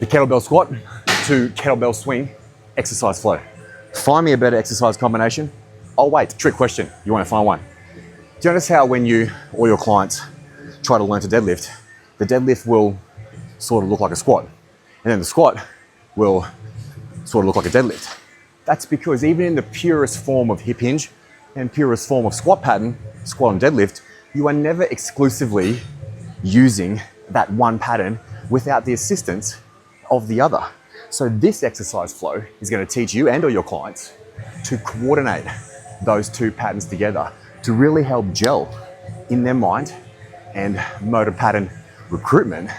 The kettlebell squat to kettlebell swing exercise flow. Find me a better exercise combination. Oh wait, trick question, you want to find one. Do you notice how when you or your clients try to learn to deadlift, the deadlift will sort of look like a squat, and then the squat will sort of look like a deadlift? That's because even in the purest form of hip hinge and purest form of squat pattern, squat and deadlift, you are never exclusively using that one pattern without the assistance of the other. So this exercise flow is going to teach you and or your clients to coordinate those two patterns together to really help gel in their mind and motor pattern recruitment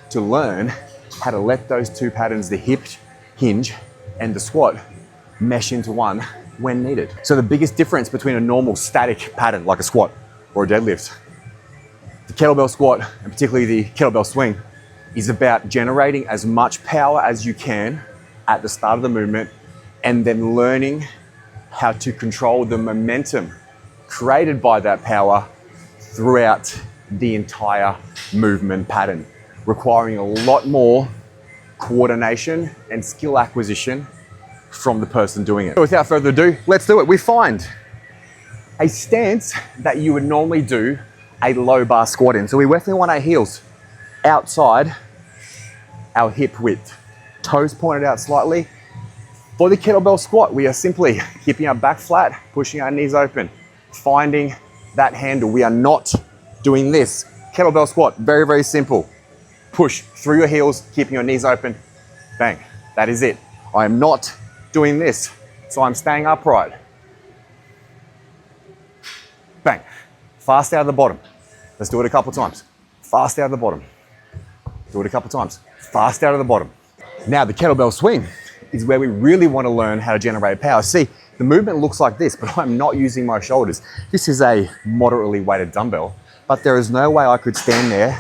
to learn how to let those two patterns, the hip hinge and the squat, mesh into one when needed. So the biggest difference between a normal static pattern like a squat or a deadlift, the kettlebell squat and particularly the kettlebell swing, is about generating as much power as you can at the start of the movement and then learning how to control the momentum created by that power throughout the entire movement pattern, requiring a lot more coordination and skill acquisition from the person doing it. So without further ado, let's do it. We find a stance that you would normally do a low bar squat in. So we definitely want our heels outside our hip width, toes pointed out slightly. For the kettlebell squat, we are simply keeping our back flat, pushing our knees open, finding that handle. We are not doing this. Kettlebell squat, very, very simple. Push through your heels, keeping your knees open, bang. That is it. I am not doing this, so I'm staying upright. Bang. Fast out of the bottom. Let's do it a couple times. Fast out of the bottom. Do it a couple times. Fast out of the bottom. Now the kettlebell swing is where we really want to learn how to generate power. See, the movement looks like this, but I'm not using my shoulders. This is a moderately weighted dumbbell, but there is no way I could stand there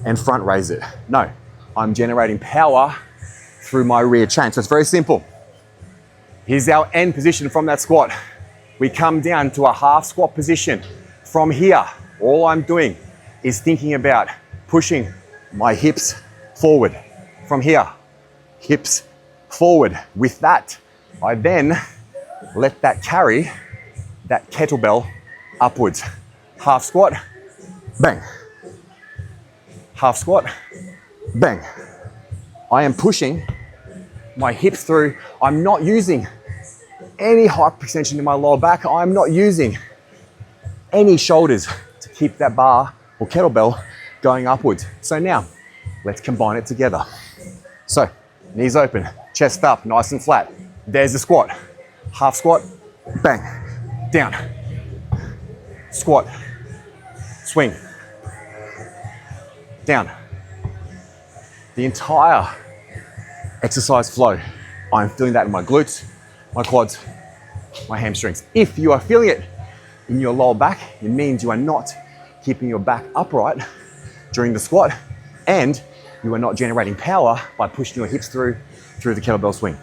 and front raise it. No, I'm generating power through my rear chain. So it's very simple. Here's our end position from that squat. We come down to a half squat position. From here, all I'm doing is thinking about pushing my hips forward. From here, hips forward. With that, I then let that carry that kettlebell upwards. Half squat, bang. Half squat, bang. I am pushing my hips through. I'm not using any hyperextension in my lower back. I'm not using any shoulders to keep that bar or kettlebell going upwards. So now, let's combine it together. So, knees open, chest up, nice and flat. There's the squat. Half squat, bang, down. Squat, swing, down. The entire exercise flow, I'm feeling that in my glutes, my quads, my hamstrings. If you are feeling it in your lower back, it means you are not keeping your back upright during the squat and you are not generating power by pushing your hips through the kettlebell swing.